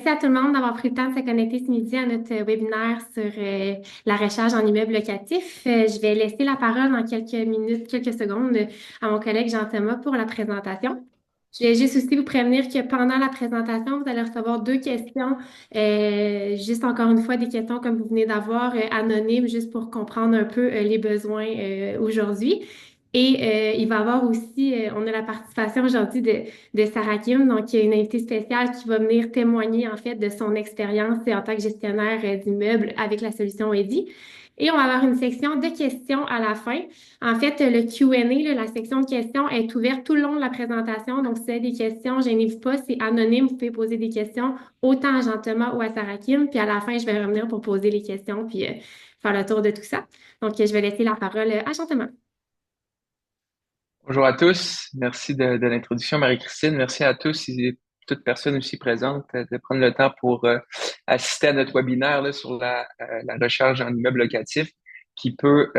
Merci à tout le monde d'avoir pris le temps de se connecter ce midi à notre webinaire sur la recherche en immeuble locatif. Je vais laisser la parole dans quelques minutes, quelques secondes à mon collègue Jean-Thomas pour la présentation. Je vais juste aussi vous prévenir que pendant la présentation, vous allez recevoir deux questions, juste encore une fois des questions comme vous venez d'avoir, anonymes, juste pour comprendre un peu les besoins aujourd'hui. Et il va y avoir aussi, on a la participation aujourd'hui de Sarah Kim, donc une invitée spéciale qui va venir témoigner en fait de son expérience en tant que gestionnaire d'immeubles avec la solution Eddy. Et on va avoir une section de questions à la fin. En fait, le Q&A, là, la section de questions est ouverte tout le long de la présentation. Donc, si vous avez des questions, gênez-vous pas, c'est anonyme. Vous pouvez poser des questions autant à Jean-Thomas ou à Sarah Kim. Puis à la fin, je vais revenir pour poser les questions puis faire le tour de tout ça. Donc, je vais laisser la parole à Jean-Thomas. Bonjour à tous. Merci de l'introduction, Marie-Christine. Merci à tous et toute personne aussi présente de prendre le temps pour assister à notre webinaire là, sur la recherche en immeuble locatif qui peut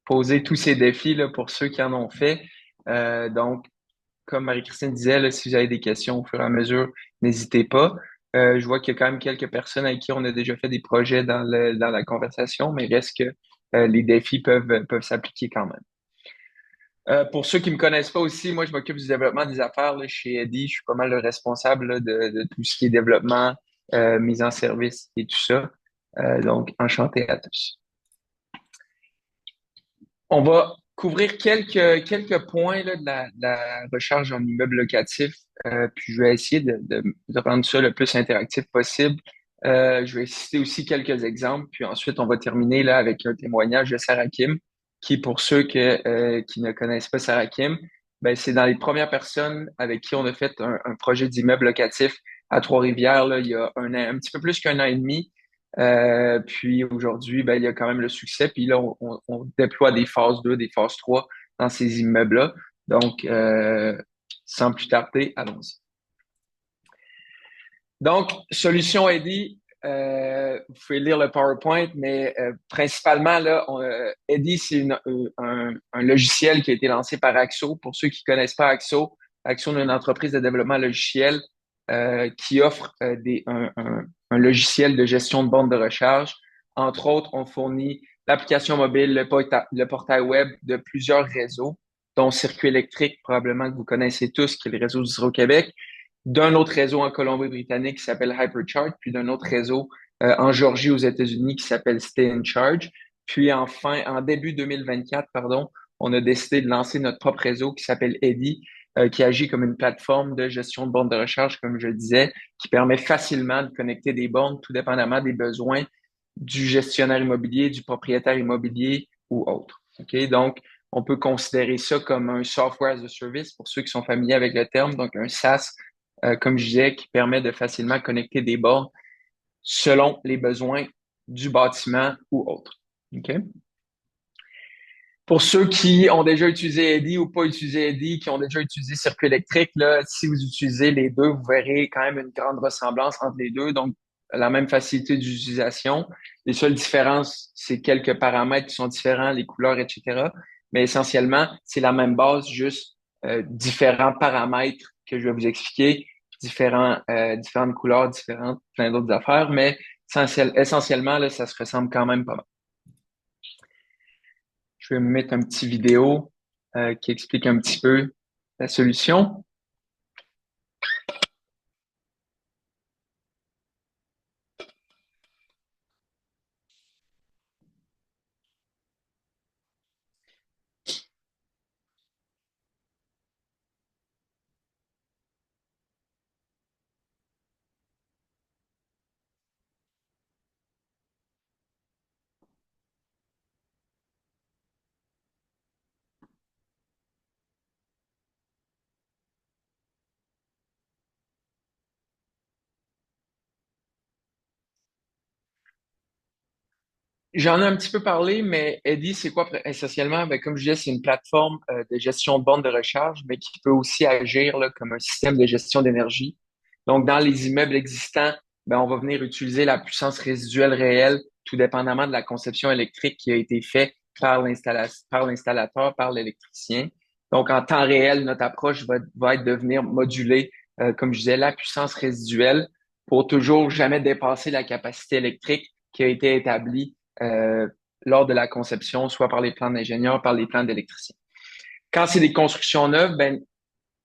poser tous ces défis là, pour ceux qui en ont fait. Donc, comme Marie-Christine disait, là, si vous avez des questions au fur et à mesure, n'hésitez pas. Je vois qu'il y a quand même quelques personnes avec qui on a déjà fait des projets dans la conversation, mais il reste que les défis peuvent s'appliquer quand même. Pour ceux qui me connaissent pas aussi, moi, je m'occupe du développement des affaires là, chez Eddy. Je suis pas mal le responsable là, de tout ce qui est développement, mise en service et tout ça. Donc, enchanté à tous. On va couvrir quelques points là, de la recherche en immeuble locatif. Puis, je vais essayer de rendre ça le plus interactif possible. Je vais citer aussi quelques exemples. Puis ensuite, on va terminer là, avec un témoignage de Sarah Kim, qui, pour ceux qui ne connaissent pas Sarah Kim, ben, c'est dans les premières personnes avec qui on a fait un projet d'immeuble locatif à Trois-Rivières, là, il y a un petit peu plus qu'un an et demi. Puis aujourd'hui, ben, il y a quand même le succès. Puis là, on déploie des phases 2, des phases 3 dans ces immeubles-là. Donc, sans plus tarder, allons-y. Donc, solution Eddy, vous pouvez lire le PowerPoint, mais principalement, là, Eddy, c'est un logiciel qui a été lancé par Axo. Pour ceux qui connaissent pas Axo, Axo est une entreprise de développement logiciel qui offre un logiciel de gestion de bornes de recharge. Entre autres, on fournit l'application mobile, le portail web de plusieurs réseaux, dont Circuit électrique, probablement que vous connaissez tous, qui est le réseau d'Hydro-Québec, d'un autre réseau en Colombie-Britannique qui s'appelle Hypercharge, puis d'un autre réseau en Georgie aux États-Unis qui s'appelle Stay in Charge. Puis enfin, en début 2024, pardon, on a décidé de lancer notre propre réseau qui s'appelle Eddy, qui agit comme une plateforme de gestion de bornes de recharge, comme je le disais, qui permet facilement de connecter des bornes, tout dépendamment des besoins du gestionnaire immobilier, du propriétaire immobilier ou autre. OK? Donc, on peut considérer ça comme un software as a service pour ceux qui sont familiers avec le terme, donc un SaaS comme je disais, qui permet de facilement connecter des bornes selon les besoins du bâtiment ou autre. OK? Pour ceux qui ont déjà utilisé Eddy ou pas utilisé Eddy, qui ont déjà utilisé Circuit électrique, là, si vous utilisez les deux, vous verrez quand même une grande ressemblance entre les deux. Donc, la même facilité d'utilisation. Les seules différences, c'est quelques paramètres qui sont différents, les couleurs, etc. Mais essentiellement, c'est la même base, juste différents paramètres que je vais vous expliquer, différentes couleurs, différentes, plein d'autres affaires. Mais essentiellement, là, ça se ressemble quand même pas mal. Je vais me mettre un petit vidéo qui explique un petit peu la solution. J'en ai un petit peu parlé, mais Eddy, c'est quoi essentiellement? Ben, comme je disais, c'est une plateforme de gestion de bornes de recharge, mais qui peut aussi agir là, comme un système de gestion d'énergie. Donc, dans les immeubles existants, ben, on va venir utiliser la puissance résiduelle réelle, tout dépendamment de la conception électrique qui a été faite par l'installateur, par l'électricien. Donc, en temps réel, notre approche va être de venir moduler, comme je disais, la puissance résiduelle pour toujours jamais dépasser la capacité électrique qui a été établie lors de la conception, soit par les plans d'ingénieurs, par les plans d'électriciens. Quand c'est des constructions neuves, ben,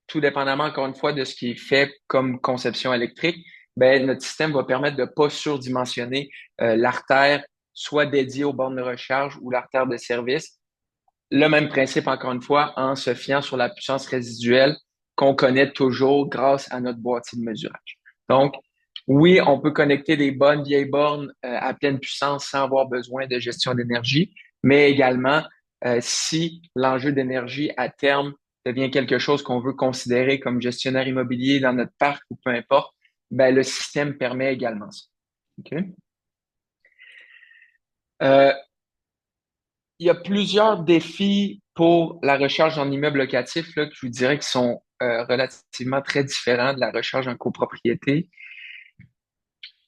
tout dépendamment, encore une fois, de ce qui est fait comme conception électrique, ben, notre système va permettre de ne pas surdimensionner l'artère, soit dédiée aux bornes de recharge ou l'artère de service. Le même principe, encore une fois, en se fiant sur la puissance résiduelle qu'on connaît toujours grâce à notre boîtier de mesurage. Donc, oui, on peut connecter des bonnes vieilles bornes à pleine puissance sans avoir besoin de gestion d'énergie, mais également, si l'enjeu d'énergie à terme devient quelque chose qu'on veut considérer comme gestionnaire immobilier dans notre parc ou peu importe, ben, le système permet également ça. OK? Euh, il y a plusieurs défis pour la recharge en immeuble locatif là, que je vous dirais qui sont relativement très différents de la recharge en copropriété.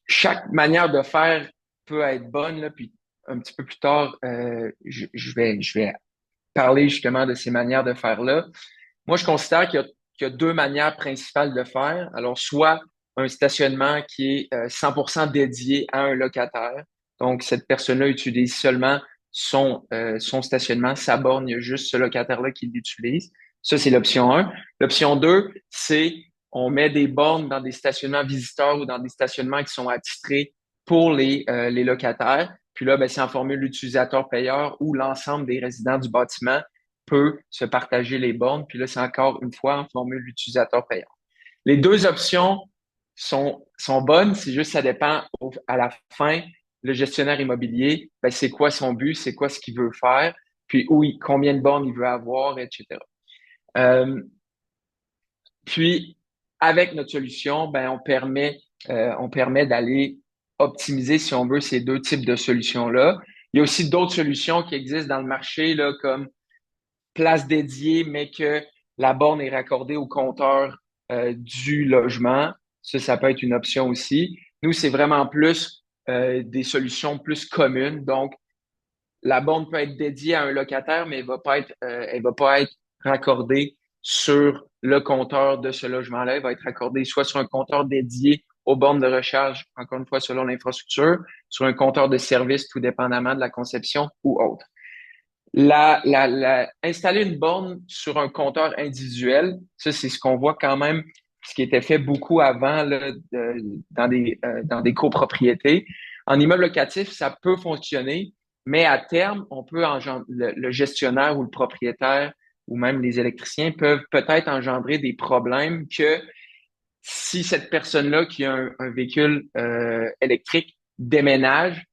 Chaque manière de faire peut être bonne, là, puis un petit peu plus tard, je vais parler justement de ces manières de faire-là. Moi, je considère qu'il y a deux manières principales de faire. Alors, soit un stationnement qui est 100% dédié à un locataire. Donc, cette personne-là utilise seulement son stationnement, sa borne, il y a juste ce locataire-là qui l'utilise. Ça, c'est l'option 1. L'option 2, c'est on met des bornes dans des stationnements visiteurs ou dans des stationnements qui sont attitrés pour les locataires. Puis là, ben, c'est en formule utilisateur-payeur où l'ensemble des résidents du bâtiment peut se partager les bornes. Puis là, c'est encore une fois en formule utilisateur-payeur. Les deux options sont bonnes, c'est juste ça dépend à la fin, le gestionnaire immobilier, ben, c'est quoi son but, c'est quoi ce qu'il veut faire, puis combien de bornes il veut avoir, etc. Euh, puis, avec notre solution, ben, on permet d'aller optimiser, si on veut, ces deux types de solutions-là. Il y a aussi d'autres solutions qui existent dans le marché, là, comme place dédiée, mais que la borne est raccordée au compteur du logement. Ça peut être une option aussi. Nous, c'est vraiment plus des solutions plus communes. Donc, la borne peut être dédiée à un locataire, mais elle va pas être raccordée sur le compteur de ce logement-là. Elle va être raccordée soit sur un compteur dédié aux bornes de recharge, encore une fois selon l'infrastructure, sur un compteur de service, tout dépendamment de la conception ou autre. Installer une borne sur un compteur individuel, ça, c'est ce qu'on voit quand même, ce qui était fait beaucoup avant là, dans des copropriétés. En immeuble locatif, ça peut fonctionner, mais à terme, on peut le gestionnaire ou le propriétaire ou même les électriciens peuvent peut-être engendrer des problèmes que si cette personne-là qui a un véhicule électrique déménage,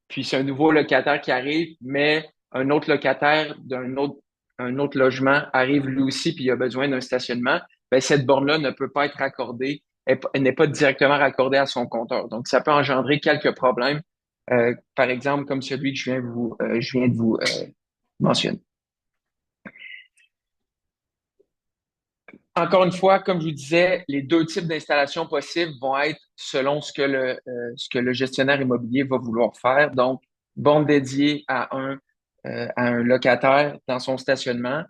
puis c'est un nouveau locataire qui arrive, mais un autre locataire un autre logement arrive lui aussi, puis il a besoin d'un stationnement, ben, cette borne-là ne peut pas être raccordée, elle n'est pas directement raccordée à son compteur. Donc, ça peut engendrer quelques problèmes, par exemple, comme celui que je viens de vous mentionner. Encore une fois, comme je vous disais, les deux types d'installations possibles vont être selon ce que le gestionnaire immobilier va vouloir faire. Donc, borne dédiée à un locataire dans son stationnement.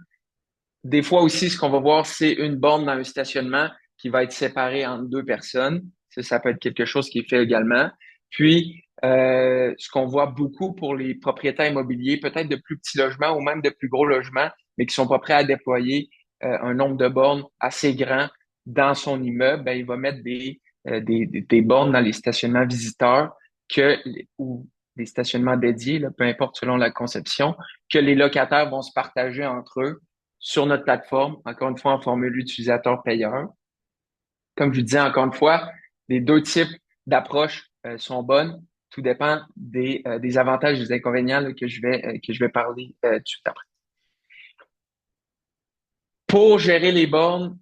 Des fois aussi, ce qu'on va voir, c'est une borne dans un stationnement qui va être séparée en deux personnes. Ça peut être quelque chose qui est fait également. Puis, ce qu'on voit beaucoup pour les propriétaires immobiliers, peut-être de plus petits logements ou même de plus gros logements, mais qui sont pas prêts à déployer un nombre de bornes assez grand dans son immeuble, ben, il va mettre des bornes dans les stationnements visiteurs ou des stationnements dédiés, là, peu importe selon la conception, que les locataires vont se partager entre eux sur notre plateforme, encore une fois en formule utilisateur-payeur. Comme je vous disais, encore une fois, les deux types d'approches sont bonnes. Tout dépend des avantages et des inconvénients là, que je vais parler tout de suite après. Pour gérer les bornes,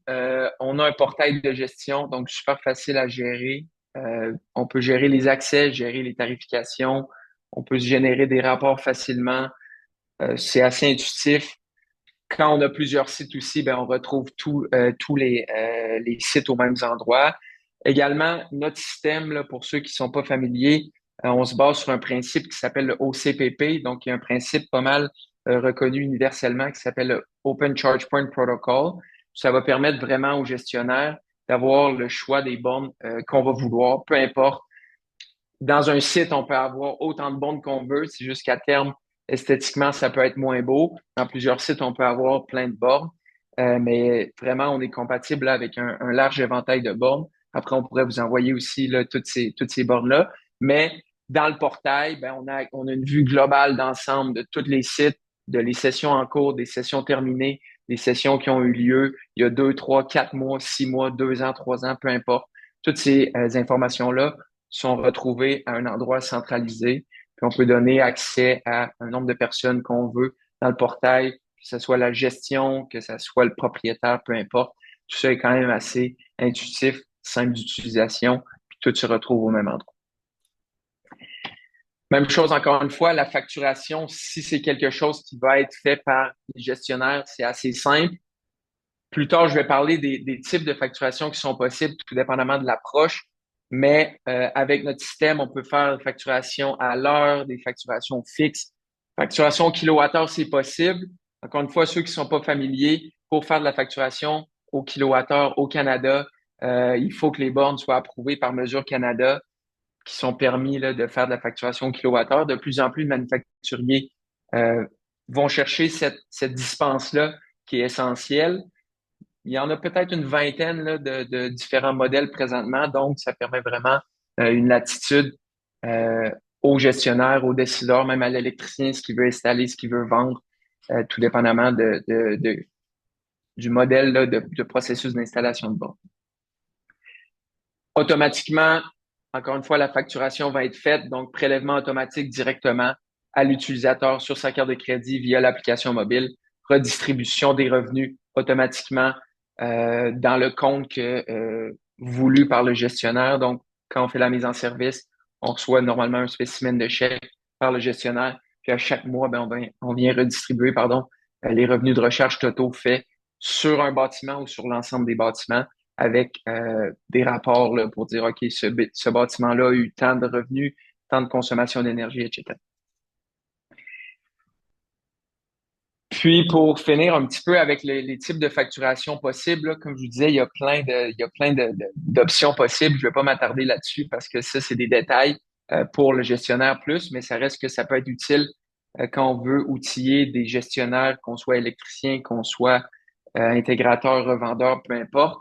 on a un portail de gestion, donc super facile à gérer. On peut gérer les accès, gérer les tarifications. On peut se générer des rapports facilement. C'est assez intuitif. Quand on a plusieurs sites aussi, ben, on retrouve tous les sites aux mêmes endroits. Également, notre système, là, pour ceux qui sont pas familiers, on se base sur un principe qui s'appelle le OCPP. Donc, il y a un principe pas mal reconnu universellement qui s'appelle le Open Charge Point Protocol. Ça va permettre vraiment aux gestionnaires d'avoir le choix des bornes qu'on va vouloir, peu importe. Dans un site, on peut avoir autant de bornes qu'on veut, c'est juste qu'à terme, esthétiquement, ça peut être moins beau. Dans plusieurs sites, on peut avoir plein de bornes, mais vraiment, on est compatible là, avec un large éventail de bornes. Après, on pourrait vous envoyer aussi là, toutes ces bornes-là. Mais dans le portail, ben, on a une vue globale d'ensemble de tous les sites, de les sessions en cours, des sessions terminées, des sessions qui ont eu lieu il y a 2, 3, 4 mois, 6 mois, 2 ans, 3 ans, peu importe. Toutes ces informations-là sont retrouvées à un endroit centralisé, puis on peut donner accès à un nombre de personnes qu'on veut dans le portail, que ce soit la gestion, que ce soit le propriétaire, peu importe. Tout ça est quand même assez intuitif, simple d'utilisation, puis tout se retrouve au même endroit. Même chose, encore une fois, la facturation, si c'est quelque chose qui va être fait par les gestionnaires, c'est assez simple. Plus tard, je vais parler des types de facturation qui sont possibles, tout dépendamment de l'approche. Mais avec notre système, on peut faire des facturations à l'heure, des facturations fixes. Facturation au kilowattheure, c'est possible. Encore une fois, ceux qui ne sont pas familiers, pour faire de la facturation au kilowattheure au Canada, il faut que les bornes soient approuvées par Mesure Canada, qui sont permis là, de faire de la facturation au kilowattheure. De plus en plus de manufacturiers vont chercher cette dispense-là qui est essentielle. Il y en a peut-être une vingtaine là, de différents modèles présentement, donc ça permet vraiment une latitude euh, aux gestionnaires, aux décideurs, même à l'électricien, ce qu'il veut installer, ce qu'il veut vendre, tout dépendamment du modèle là, de processus d'installation de borne. Automatiquement, encore une fois, la facturation va être faite, donc prélèvement automatique directement à l'utilisateur sur sa carte de crédit via l'application mobile, redistribution des revenus automatiquement dans le compte voulu par le gestionnaire. Donc, quand on fait la mise en service, on reçoit normalement un spécimen de chèque par le gestionnaire. Puis à chaque mois, on vient redistribuer, les revenus de recherche totaux faits sur un bâtiment ou sur l'ensemble des bâtiments avec des rapports là, pour dire, OK, ce bâtiment-là a eu tant de revenus, tant de consommation d'énergie, etc. Puis, pour finir un petit peu avec les types de facturation possibles, là, comme je vous disais, d'options possibles. Je ne vais pas m'attarder là-dessus parce que ça, c'est des détails pour le gestionnaire plus, mais ça reste que ça peut être utile quand on veut outiller des gestionnaires, qu'on soit électricien, qu'on soit intégrateur, revendeur, peu importe.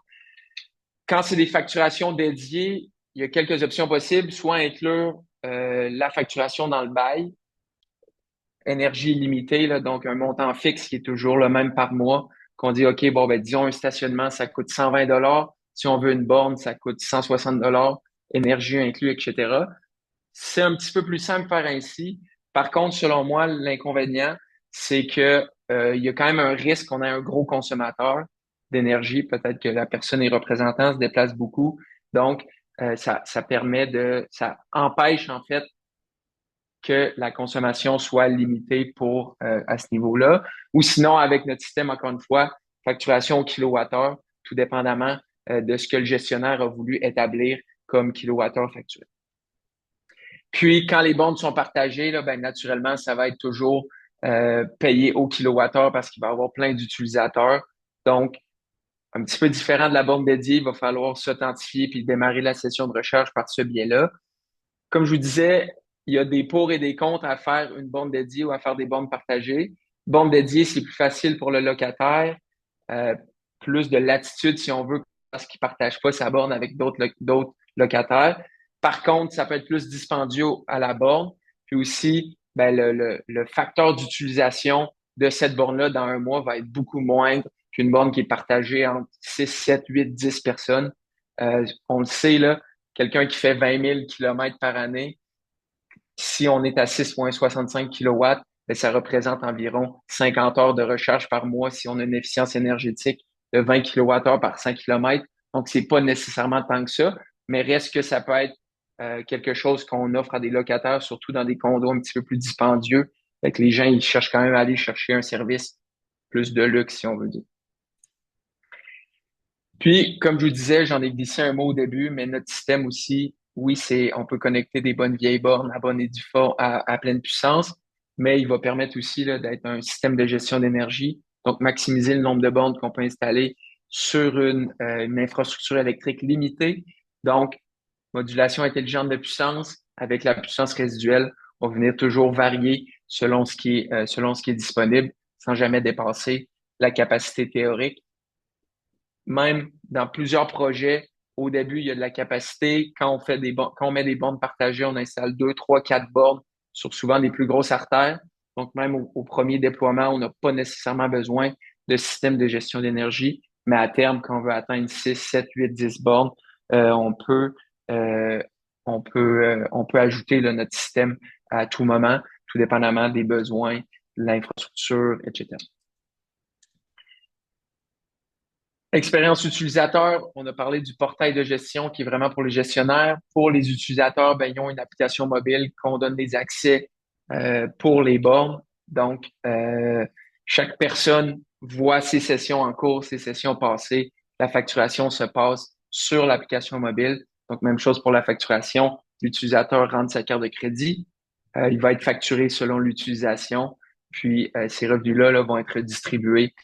Quand c'est des facturations dédiées, il y a quelques options possibles, soit inclure la facturation dans le bail, énergie limitée, là, donc un montant fixe qui est toujours le même par mois, qu'on dit, OK, bon, ben, disons un stationnement, ça coûte 120 $. Si on veut une borne, ça coûte 160 $, énergie inclus, etc. C'est un petit peu plus simple de faire ainsi. Par contre, selon moi, l'inconvénient, c'est que il y a quand même un risque qu'on ait un gros consommateur d'énergie. Peut-être que la personne est représentant, se déplace beaucoup. Donc, ça empêche en fait que la consommation soit limitée à ce niveau-là. Ou sinon, avec notre système, encore une fois, facturation au kilowattheure, tout dépendamment de ce que le gestionnaire a voulu établir comme kilowattheure facturé. Puis, quand les bornes sont partagées, là, ben, naturellement, ça va être toujours payé au kilowattheure parce qu'il va y avoir plein d'utilisateurs. Donc, un petit peu différent de la borne dédiée, il va falloir s'authentifier puis démarrer la session de recherche par ce biais-là. Comme je vous disais, il y a des pour et des contre à faire une borne dédiée ou à faire des bornes partagées. Borne dédiée, c'est plus facile pour le locataire, euh, plus de latitude si on veut, parce qu'il ne partage pas sa borne avec d'autres locataires. Par contre, ça peut être plus dispendieux à la borne. Puis aussi, ben, le facteur d'utilisation de cette borne-là dans un mois va être beaucoup moindre qu'une borne qui est partagée entre 6, 7, 8, 10 personnes. On le sait, là, quelqu'un qui fait 20 000 kilomètres par année, si on est à 6,65 kilowatts, ben, ça représente environ 50 heures de recharge par mois si on a une efficience énergétique de 20 kWh par 100 km. Donc, c'est pas nécessairement tant que ça, mais reste que ça peut être quelque chose qu'on offre à des locataires, surtout dans des condos un petit peu plus dispendieux. Fait que les gens, ils cherchent quand même à aller chercher un service plus de luxe, si on veut dire. Puis, comme je vous disais, j'en ai glissé un mot au début, mais notre système aussi, oui, on peut connecter des bonnes vieilles bornes à bonne et due forme, à pleine puissance, mais il va permettre aussi là, d'être un système de gestion d'énergie, donc maximiser le nombre de bornes qu'on peut installer sur une infrastructure électrique limitée. Donc, modulation intelligente de puissance avec la puissance résiduelle, on va venir toujours varier selon ce qui est disponible sans jamais dépasser la capacité théorique. Même dans plusieurs projets, au début, il y a de la capacité. Quand on met des bornes partagées, on installe 2, 3, 4 bornes sur souvent des plus grosses artères. Donc, même au premier déploiement, on n'a pas nécessairement besoin de système de gestion d'énergie. Mais à terme, quand on veut atteindre 6, 7, 8, 10 bornes, euh, on peut, euh, on peut ajouter là, notre système à tout moment, tout dépendamment des besoins, de l'infrastructure, etc. Expérience utilisateur, on a parlé du portail de gestion qui est vraiment pour les gestionnaires. Pour les utilisateurs, ben, ils ont une application mobile qu'on donne des accès pour les bornes. Donc, chaque personne voit ses sessions en cours, ses sessions passées. La facturation se passe sur l'application mobile. Donc, même chose pour la facturation. L'utilisateur rentre sa carte de crédit. Il va être facturé selon l'utilisation. Puis, ces revenus-là là, vont être redistribués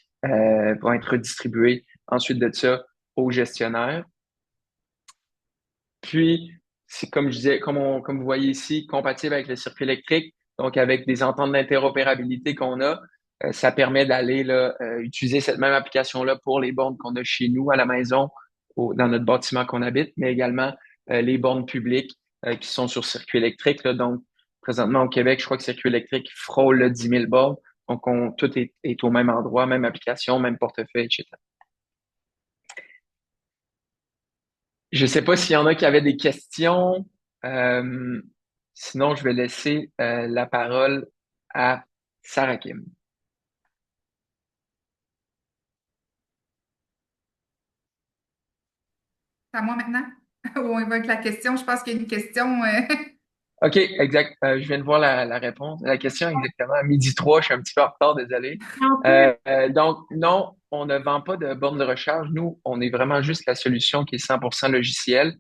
ensuite de ça au gestionnaire. Puis, c'est comme je disais, comme vous voyez ici, compatible avec le circuit électrique, donc avec des ententes d'interopérabilité qu'on a, ça permet d'aller là, utiliser cette même application-là pour les bornes qu'on a chez nous à la maison, dans notre bâtiment qu'on habite, mais également les bornes publiques qui sont sur circuit électrique. Là. Donc, présentement au Québec, je crois que circuit électrique frôle là, 10 000 bornes. Donc, tout est au même endroit, même application, même portefeuille, etc. Je ne sais pas s'il y en a qui avaient des questions. Euh, Sinon, je vais laisser la parole à Sarah Kim. C'est à moi maintenant? Ou on y va avec la question? Je pense qu'il y a une question. OK, exact. Je viens de voir la réponse. La question exactement à midi 3. Je suis un petit peu en retard, désolé. Donc, non, on ne vend pas de borne de recharge. Nous, on est vraiment juste la solution qui est 100% logicielle.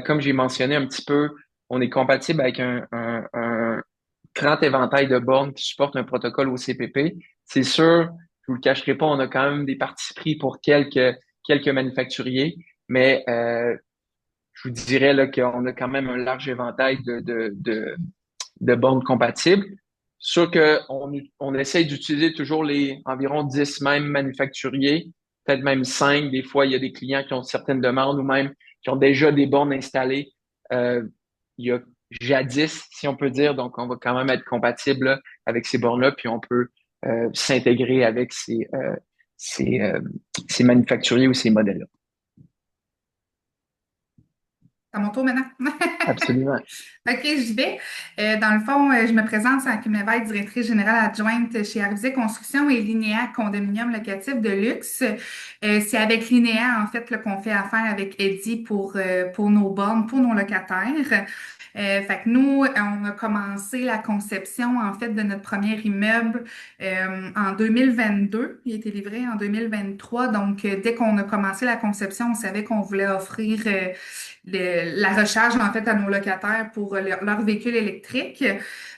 Comme j'ai mentionné un petit peu, on est compatible avec un grand éventail de bornes qui supportent un protocole OCPP. C'est sûr, je vous le cacherai pas, on a quand même des parties pris pour quelques manufacturiers, mais je vous dirais là qu'on a quand même un large éventail de bornes compatibles. Sûr qu'on essaye d'utiliser toujours les environ 10 mêmes manufacturiers, peut-être même 5. Des fois, il y a des clients qui ont certaines demandes ou même qui ont déjà des bornes installées. Il y a jadis, si on peut dire. Donc, on va quand même être compatible là, avec ces bornes-là, puis on peut s'intégrer avec ces, euh, ces manufacturiers ou ces modèles-là. C'est à mon tour maintenant. Absolument. OK, j'y vais. Dans le fond, je me présente, c'est Kim Lévesque, directrice générale adjointe chez Arviset Construction et Linéa Condominium Locatif de Luxe. C'est avec Linéa, en fait, là, qu'on fait affaire avec Eddie pour nos bornes, pour nos locataires. Fait que nous, on a commencé la conception, en fait, de notre premier immeuble en 2022. Il a été livré en 2023. Donc, dès qu'on a commencé la conception, on savait qu'on voulait offrir la recharge en fait à nos locataires pour leur véhicule électrique.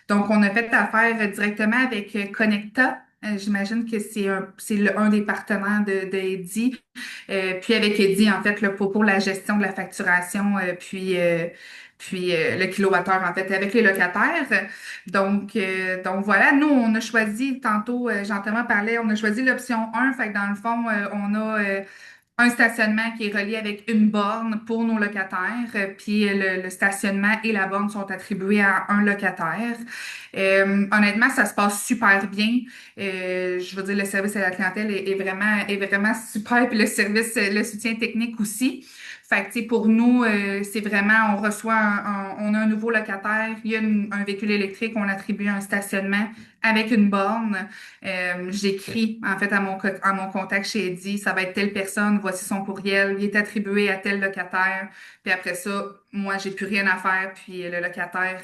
Donc, on a fait affaire directement avec Connecta. J'imagine que c'est un des partenaires de Eddy. Puis avec Eddy, en fait, là, pour la gestion de la facturation, puis le kilowattheure, en fait, avec les locataires. Donc voilà, nous, on a choisi, tantôt, Jean-Thomas parlait, on a choisi l'option 1. Fait que dans le fond, on a un stationnement qui est relié avec une borne pour nos locataires, puis le stationnement et la borne sont attribués à un locataire. Honnêtement, ça se passe super bien. Je veux dire, le service à la clientèle est vraiment super, puis le service, le soutien technique aussi. Fait que, tu sais, pour nous, c'est vraiment, on a un nouveau locataire, il y a un véhicule électrique, on attribue un stationnement avec une borne. J'écris en fait à mon contact chez Eddie, ça va être telle personne, voici son courriel, il est attribué à tel locataire. Puis après ça, moi, j'ai plus rien à faire, puis le locataire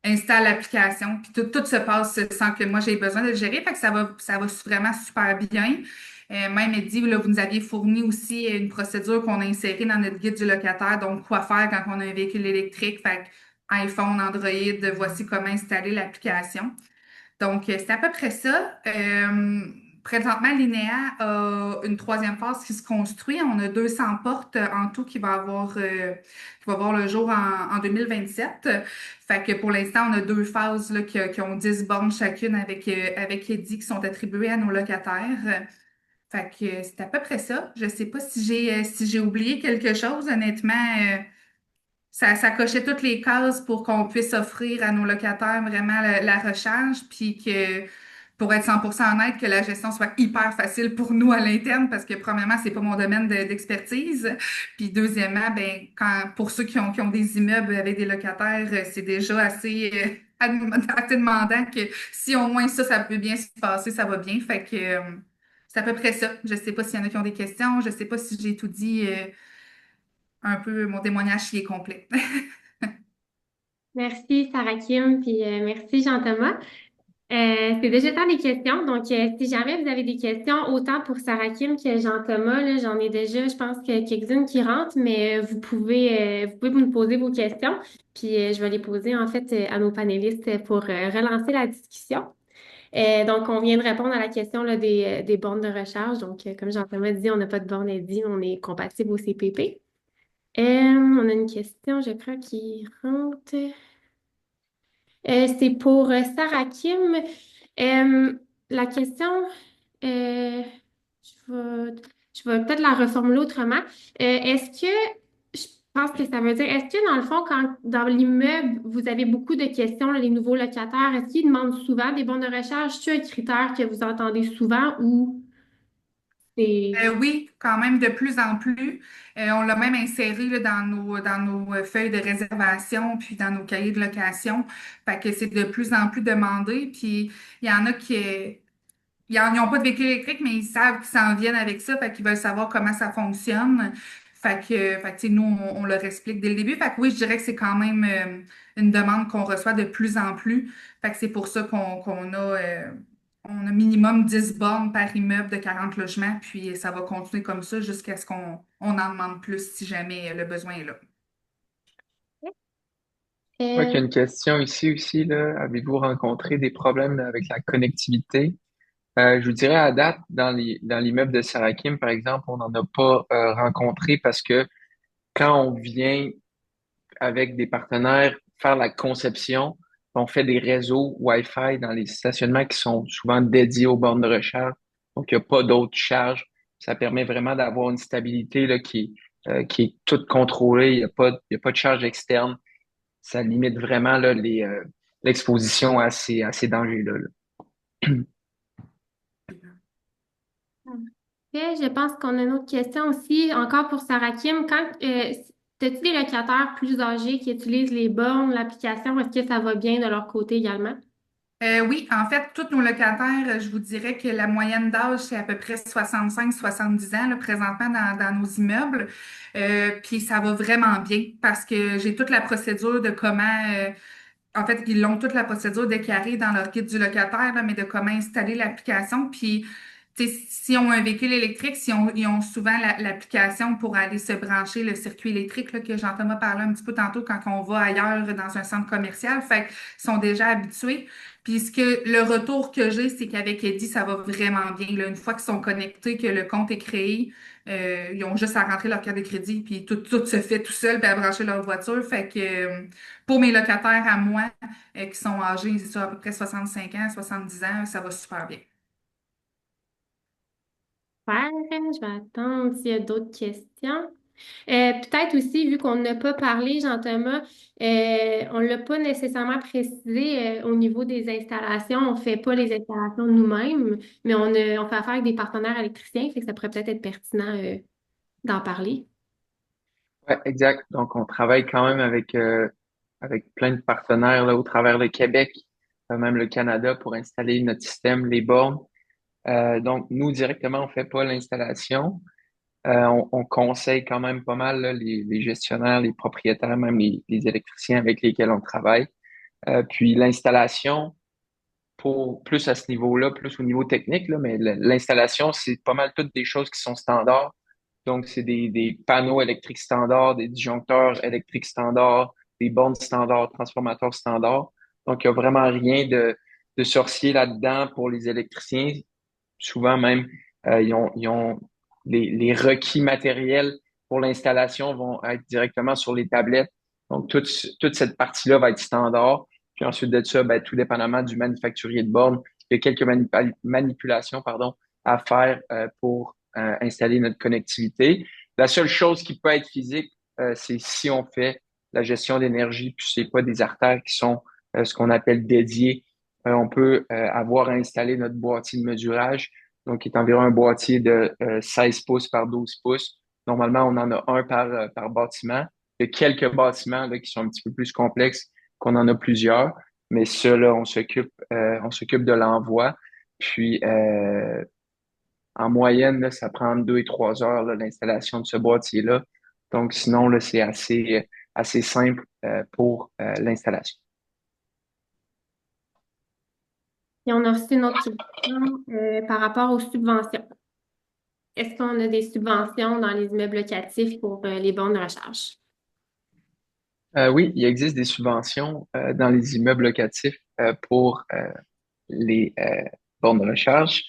installe l'application, puis tout se passe sans que moi j'ai besoin de le gérer. Fait que ça va vraiment super bien. Même Eddie, là, vous nous aviez fourni aussi une procédure qu'on a insérée dans notre guide du locataire, donc quoi faire quand on a un véhicule électrique. Fait que iPhone, Android, voici comment installer l'application. Donc, c'est à peu près ça. Présentement, l'INEA a une troisième phase qui se construit. On a 200 portes en tout qui va voir le jour en 2027. Fait que pour l'instant, on a deux phases là, qui ont 10 bornes chacune avec Eddy qui sont attribuées à nos locataires. Fait que c'est à peu près ça. Je sais pas si j'ai oublié quelque chose. Honnêtement, ça cochait toutes les cases pour qu'on puisse offrir à nos locataires vraiment la recharge, puis que pour être 100% honnête, que la gestion soit hyper facile pour nous à l'interne, parce que premièrement, c'est pas mon domaine d'expertise. Puis deuxièmement, ben pour ceux qui ont des immeubles avec des locataires, c'est déjà assez demandant que si au moins ça peut bien se passer, ça va bien. Fait que c'est à peu près ça. Je sais pas s'il y en a qui ont des questions. Je sais pas si j'ai tout dit. Un peu mon témoignage qui est complet. Merci, Sarah Kim, puis merci, Jean-Thomas. C'est déjà le temps des questions. Donc, si jamais vous avez des questions, autant pour Sarah Kim que Jean-Thomas, là, j'en ai déjà, je pense, que quelques-unes qui rentrent, mais vous pouvez nous poser vos questions. Puis, je vais les poser, en fait, à nos panélistes pour relancer la discussion. Donc, on vient de répondre à la question là, des bornes de recharge. Donc, comme Jean-Thomas dit, on n'a pas de borne EDI, on est compatible au CPP. On a une question, je crois, qui rentre. C'est pour Sarah Kim. Euh, la question, euh, je vais, je vais peut-être la reformuler autrement. Est-ce que, je pense que ça veut dire, est-ce que dans le fond, quand dans l'immeuble, vous avez beaucoup de questions, là, les nouveaux locataires, est-ce qu'ils demandent souvent des bons de recherche? C'est un critère que vous entendez souvent ou c'est... Oui, quand même de plus en plus. On l'a même inséré là, dans nos feuilles de réservation, puis dans nos cahiers de location. Fait que c'est de plus en plus demandé. Puis il y en a ils n'ont pas de véhicule électrique, mais ils savent qu'ils s'en viennent avec ça, fait qu'ils veulent savoir comment ça fonctionne. Tu sais, nous, on leur explique dès le début. Fait que oui, je dirais que c'est quand même une demande qu'on reçoit de plus en plus. Fait que c'est pour ça on a minimum 10 bornes par immeuble de 40 logements, puis ça va continuer comme ça jusqu'à ce qu'on en demande plus si jamais le besoin est là. Moi, qu'il y Euh, a une question ici aussi, là. Avez-vous rencontré des problèmes avec la connectivité? Je vous dirais à date, dans l'immeuble de Sarakim, par exemple, on n'en a pas rencontré parce que quand on vient avec des partenaires faire la conception, on fait des réseaux Wi-Fi dans les stationnements qui sont souvent dédiés aux bornes de recharge. Donc, il n'y a pas d'autres charges. Ça permet vraiment d'avoir une stabilité là, qui est toute contrôlée. Il y a pas de charge externe. Ça limite vraiment là, l'exposition à ces dangers-là. Là. Ok, je pense qu'on a une autre question aussi, encore pour Sarah Kim. As-tu des locataires plus âgés qui utilisent les bornes, l'application, est-ce que ça va bien de leur côté également? Oui, en fait, tous nos locataires, je vous dirais que la moyenne d'âge, c'est à peu près 65-70 ans là, présentement dans nos immeubles. Puis ça va vraiment bien parce que j'ai toute la procédure de en fait, ils ont toute la procédure déclarée dans leur guide du locataire, là, mais de comment installer l'application. Puis, tu sais, si on a un véhicule électrique, ils ont souvent l'application pour aller se brancher le circuit électrique là, que Jean-Thomas parlait un petit peu tantôt quand on va ailleurs dans un centre commercial. Fait qu'ils sont déjà habitués. Puis, le retour que j'ai, c'est qu'avec Eddie, ça va vraiment bien. Là. Une fois qu'ils sont connectés, que le compte est créé, ils ont juste à rentrer leur carte de crédit, puis tout se fait tout seul, puis à brancher leur voiture. Fait que pour mes locataires à moi, qui sont âgés, c'est ça, à peu près 65 ans, 70 ans, ça va super bien. Super, je vais attendre s'il y a d'autres questions. Peut-être aussi, vu qu'on n'a pas parlé, Jean-Thomas, on ne l'a pas nécessairement précisé au niveau des installations. On ne fait pas les installations nous-mêmes, mais on fait affaire avec des partenaires électriciens, fait que ça pourrait peut-être être pertinent d'en parler. Ouais, exact. Donc, on travaille quand même avec plein de partenaires là, au travers le Québec, même le Canada, pour installer notre système, les bornes. Donc, nous, directement, on fait pas l'installation. On conseille quand même pas mal là, les gestionnaires, les propriétaires, même les électriciens avec lesquels on travaille. Puis l'installation, pour plus à ce niveau-là, plus au niveau technique, là, mais l'installation, c'est pas mal toutes des choses qui sont standards. Donc, c'est des panneaux électriques standards, des disjoncteurs électriques standards, des bornes standards, transformateurs standards. Donc, il n'y a vraiment rien de sorcier là-dedans pour les électriciens. souvent même, ils ont les requis matériels pour l'installation vont être directement sur les tablettes. Donc, toute cette partie-là va être standard. Puis ensuite de ça, ben, tout dépendamment du manufacturier de borne, il y a quelques manipulations, pardon, à faire pour installer notre connectivité. La seule chose qui peut être physique, c'est si on fait la gestion d'énergie, puis c'est pas des artères qui sont ce qu'on appelle dédiées. On peut avoir installé notre boîtier de mesurage, donc qui est environ un boîtier de 16 pouces par 12 pouces. Normalement, on en a un par bâtiment. Il y a quelques bâtiments là, qui sont un petit peu plus complexes, qu'on en a plusieurs, mais ça, là, on s'occupe de l'envoi. Puis, en moyenne, là, ça prend 2 et 3 heures là, l'installation de ce boîtier-là. Donc, sinon, là, c'est assez simple pour l'installation. Et on a reçu une autre question par rapport aux subventions. Est-ce qu'on a des subventions dans les immeubles locatifs pour les bornes de recharge? Oui, il existe des subventions dans les immeubles locatifs pour les bornes de recharge.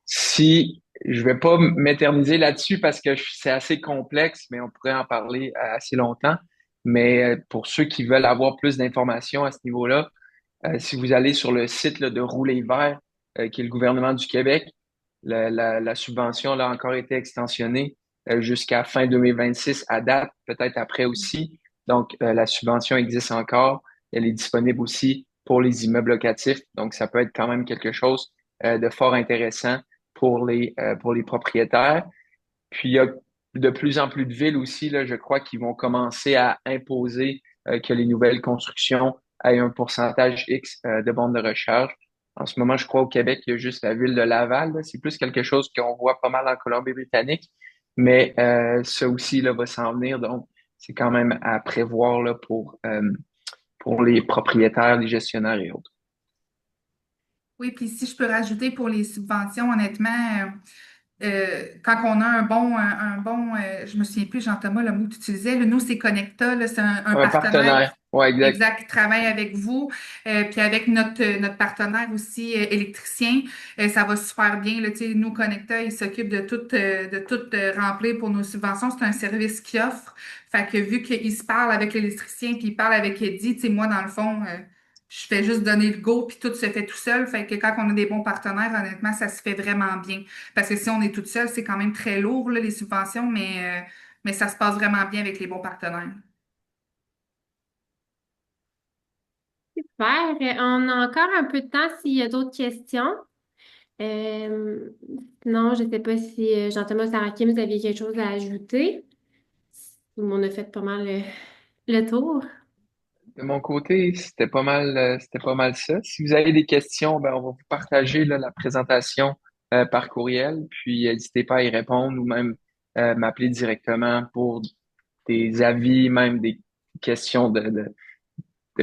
Si je vais pas m'éterniser là-dessus parce que c'est assez complexe, mais on pourrait en parler assez longtemps. Mais pour ceux qui veulent avoir plus d'informations à ce niveau-là, si vous allez sur le site là, de Rouler Vert, qui est le gouvernement du Québec, la subvention là, a encore été extensionnée jusqu'à fin 2026 à date, peut-être après aussi. Donc, la subvention existe encore. Elle est disponible aussi pour les immeubles locatifs. Donc, ça peut être quand même quelque chose de fort intéressant pour les propriétaires. Puis, il y a de plus en plus de villes aussi, là, je crois, qui vont commencer à imposer que les nouvelles constructions aient un pourcentage X de bornes de recharge. En ce moment, je crois au Québec, il y a juste la ville de Laval, là. C'est plus quelque chose qu'on voit pas mal en Colombie-Britannique, mais ça aussi là, va s'en venir. Donc, c'est quand même à prévoir là, pour les propriétaires, les gestionnaires et autres. Oui, puis si je peux rajouter pour les subventions, honnêtement, quand on a je me souviens plus, Jean-Thomas, le mot que tu utilisais, là, nous, c'est Connecta, là, c'est un Un partenaire partenaire, ouais, exact. exact qui travaille avec vous, puis avec notre partenaire aussi électricien, ça va super bien. Là, tu sais, nous, Connecta, il s'occupe de tout remplir pour nos subventions. C'est un service qu'il offre. Fait que vu qu'il se parle avec l'électricien, puis il parle avec Eddie, tu sais, moi, dans le fond, je fais juste donner le go, puis tout se fait tout seul. Fait que quand on a des bons partenaires, honnêtement, ça se fait vraiment bien. Parce que si on est toute seule, c'est quand même très lourd, là, les subventions, mais ça se passe vraiment bien avec les bons partenaires. Super. On a encore un peu de temps s'il y a d'autres questions. Euh, Sinon, je ne sais pas si Jean-Thomas Sarakim, vous aviez quelque chose à ajouter. Tout le monde a fait pas mal le tour. De mon côté, c'était pas mal ça. Si vous avez des questions, ben, on va vous partager là, la présentation par courriel, puis n'hésitez pas à y répondre ou même m'appeler directement pour des avis, même des questions de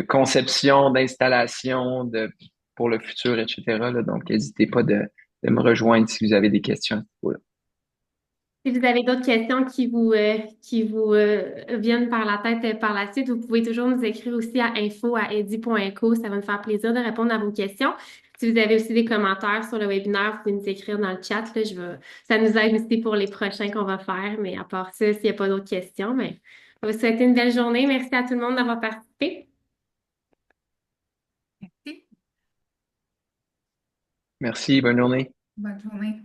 conception, d'installation, pour le futur, etc. là. Donc, n'hésitez pas de me rejoindre si vous avez des questions à ce niveau-là. Si vous avez d'autres questions qui vous viennent par la tête par la suite, vous pouvez toujours nous écrire aussi à info@eddy.eco. Ça va nous faire plaisir de répondre à vos questions. Si vous avez aussi des commentaires sur le webinaire, vous pouvez nous écrire dans le chat. Là, ça nous aide aussi pour les prochains qu'on va faire. Mais à part ça, s'il n'y a pas d'autres questions, mais on va vous souhaiter une belle journée. Merci à tout le monde d'avoir participé. Merci. Merci, bonne journée. Bonne journée.